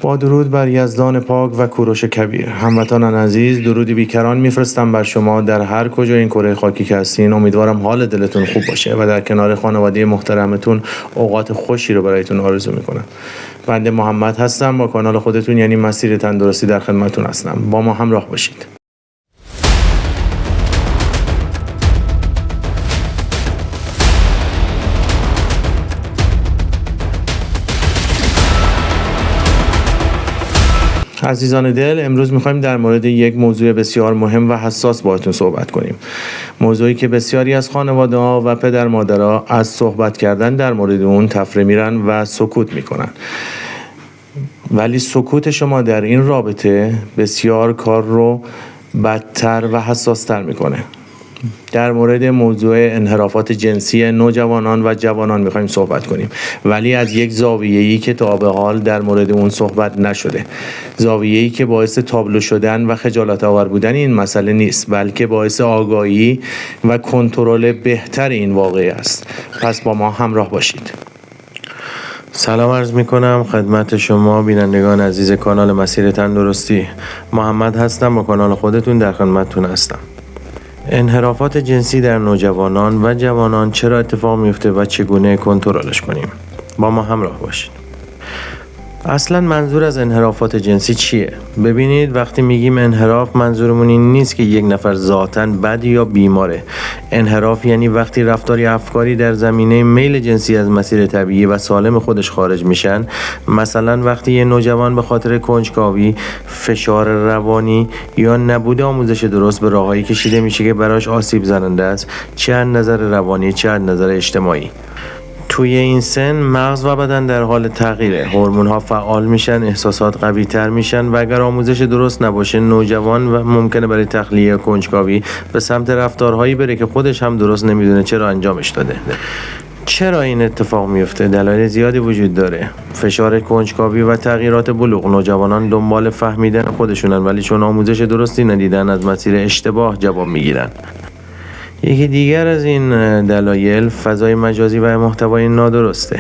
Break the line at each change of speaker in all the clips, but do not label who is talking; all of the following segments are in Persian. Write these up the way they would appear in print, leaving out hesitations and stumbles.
با درود بر یزدان پاک و کوروش کبیر. هموطنان عزیز، درودی بیکران میفرستم بر شما در هر کجا این کره خاکی که هستین. امیدوارم حال دلتون خوب باشه و در کنار خانواده محترمتون اوقات خوشی رو برایتون آرزو میکنم. بنده محمد هستم، با کانال خودتون یعنی مسیر تندرستی در خدمتتون هستم. با ما همراه باشید. عزیزان دل، امروز میخوایم در مورد یک موضوع بسیار مهم و حساس باهاتون صحبت کنیم. موضوعی که بسیاری از خانواده‌ها و پدر مادرها از صحبت کردن در مورد اون تفره میرن و سکوت میکنن. ولی سکوت شما در این رابطه بسیار کار رو بدتر و حساستر میکنه. در مورد موضوع انحرافات جنسی نوجوانان و جوانان میخوایم صحبت کنیم، ولی از یک زاویه‌ای که تا به حال در مورد اون صحبت نشده. زاویه‌ای که باعث تابلو شدن و خجالت آور بودن این مسئله نیست، بلکه باعث آگاهی و کنترل بهتر این واقعه است. پس با ما همراه باشید. سلام عرض میکنم خدمت شما بینندگان عزیز کانال مسیر تندرستی. محمد هستم، با کانال خودتون در خدمتتون هستم. انحرافات جنسی در نوجوانان و جوانان چرا اتفاق میفته و چگونه کنترلش کنیم؟ با ما همراه باشید. اصلا منظور از انحرافات جنسی چیه؟ ببینید، وقتی میگیم انحراف منظورمون این نیست که یک نفر ذاتاً بد یا بیماره. انحراف یعنی وقتی رفتاری افکاری در زمینه میل جنسی از مسیر طبیعی و سالم خودش خارج میشن. مثلا وقتی یه نوجوان به خاطر کنجکاوی، فشار روانی یا نبود آموزش درست به راههایی کشیده میشه که براش آسیب زننده است، چه از نظر روانی چه از نظر اجتماعی. توی این سن مغز و بدن در حال تغییره، هورمون‌ها فعال میشن، احساسات قوی تر میشن و اگر آموزش درست نباشه نوجوان و ممکنه برای تخلیه کنجکاوی به سمت رفتارهایی بره که خودش هم درست نمیدونه چرا انجامش داده. چرا این اتفاق میفته؟ دلایل زیادی وجود داره. فشار کنجکاوی و تغییرات بلوغ. نوجوانان دنبال فهمیدن خودشونن ولی چون آموزش درستی ندیدن از مسیر اشتباه جواب میگیرن. یکی دیگر از این دلایل فضای مجازی و محتوای نادرسته.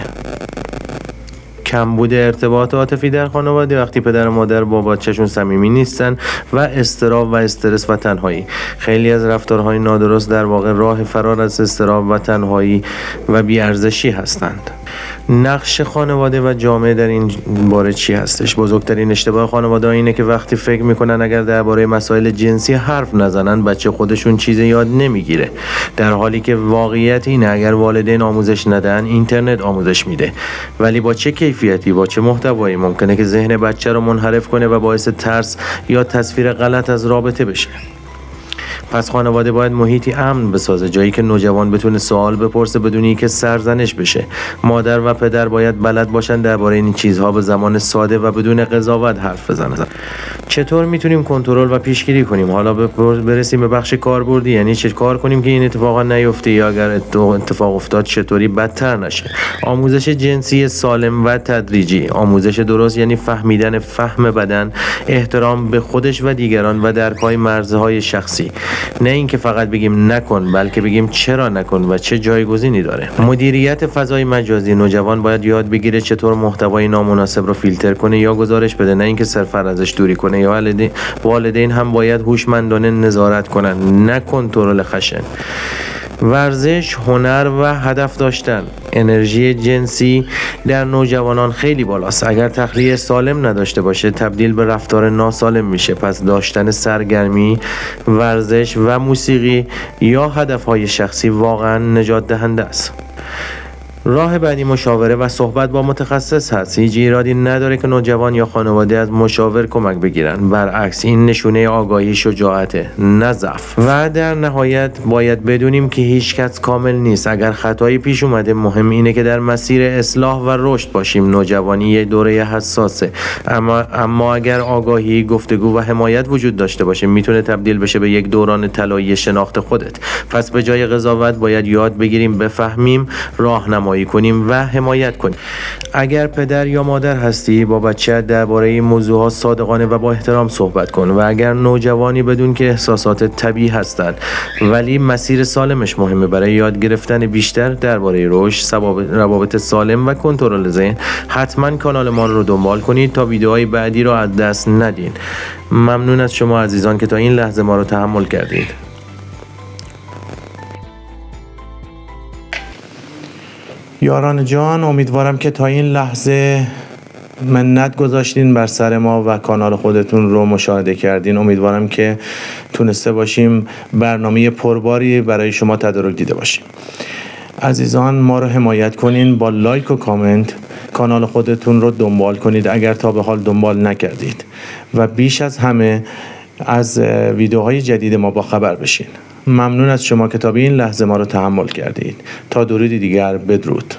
کمبود ارتباط عاطفی در خانواده، وقتی پدر و مادر با بچه‌شون صمیمی نیستن و اضطراب و استرس و تنهایی. خیلی از رفتارهای نادرست در واقع راه فرار از اضطراب و تنهایی و بی‌ارزشی هستند. نقش خانواده و جامعه در این باره چی هستش؟ بزرگترین اشتباه خانواده اینه که وقتی فکر میکنن اگر درباره مسائل جنسی حرف نزنن بچه خودشون چیز یاد نمیگیره، در حالی که واقعیت اینه اگر والدین آموزش ندن اینترنت آموزش میده. ولی با چه کیفیتی، با چه محتوایی ممکنه که ذهن بچه رو منحرف کنه و باعث ترس یا تصویر غلط از رابطه بشه. پس خانواده باید محیطی امن بسازه، جایی که نوجوان بتونه سوال بپرسه بدون اینکه سرزنش بشه. مادر و پدر باید بلد باشن درباره این چیزها به زمان ساده و بدون قضاوت حرف بزنن. چطور میتونیم کنترل و پیشگیری کنیم؟ حالا برسیم به بخش کاربردی، یعنی چه کار کنیم که این اتفاقا نیفته یا اگر اتفاق افتاد چطوری بدتر نشه. آموزش جنسی سالم و تدریجی. آموزش درست یعنی فهمیدن فهم بدن، احترام به خودش و دیگران و درک‌های مرزهای شخصی. نه اینکه فقط بگیم نکن، بلکه بگیم چرا نکن و چه جایگزینی داره. مدیریت فضای مجازی. نوجوان باید یاد بگیره چطور محتوای نامناسب رو فیلتر کنه یا گزارش بده، نه اینکه صرفاً ازش دوری کنه. یا والدین هم باید هوشمندانه نظارت کنن، نه کنترل خشن. ورزش، هنر و هدف داشتن. انرژی جنسی در نوجوانان خیلی بالاست. اگر تخلیه سالم نداشته باشه تبدیل به رفتار ناسالم میشه. پس داشتن سرگرمی، ورزش و موسیقی یا هدفهای شخصی واقعا نجات دهنده است. راه بعدی مشاوره و صحبت با متخصص هست. هیچ ایرادی نداره که نوجوان یا خانواده از مشاور کمک بگیرن. برعکس این نشونه آگاهی، شجاعته، نه ضعف. و در نهایت باید بدونیم که هیچ کس کامل نیست. اگر خطایی پیش اومده مهم اینه که در مسیر اصلاح و رشد باشیم. نوجوانی یک دوره حساسه، اما اگر آگاهی، گفتگو و حمایت وجود داشته باشه میتونه تبدیل بشه به یک دوران طلایی شناخت خودت. پس به جای قضاوت باید یاد بگیریم بفهمیم، راهنمایی راهنمایی کنیم و حمایت کنیم. اگر پدر یا مادر هستی با بچه درباره این موضوعات صادقانه و با احترام صحبت کن و اگر نوجوانی بدون که احساسات طبیعی هستند ولی مسیر سالمش مهمه برای یاد گرفتن بیشتر درباره رشد، روابط سالم و کنترل ذهن، حتما کانال ما رو دنبال کنید تا ویدیوهای بعدی رو از دست ندین. ممنون از شما عزیزان که تا این لحظه ما رو تحمل کردید. یاران جان، امیدوارم که تا این لحظه منت گذاشتین بر سر ما و کانال خودتون رو مشاهده کردین. امیدوارم که تونسته باشیم برنامه پرباری برای شما تدارک دیده باشیم. عزیزان، ما رو حمایت کنین با لایک و کامنت. کانال خودتون رو دنبال کنید اگر تا به حال دنبال نکردید و بیش از همه از ویدیوهای جدید ما با خبر بشین. ممنون از شما که تا به این لحظه ما رو تحمل کردید. تا درودی دیگر، بدرود.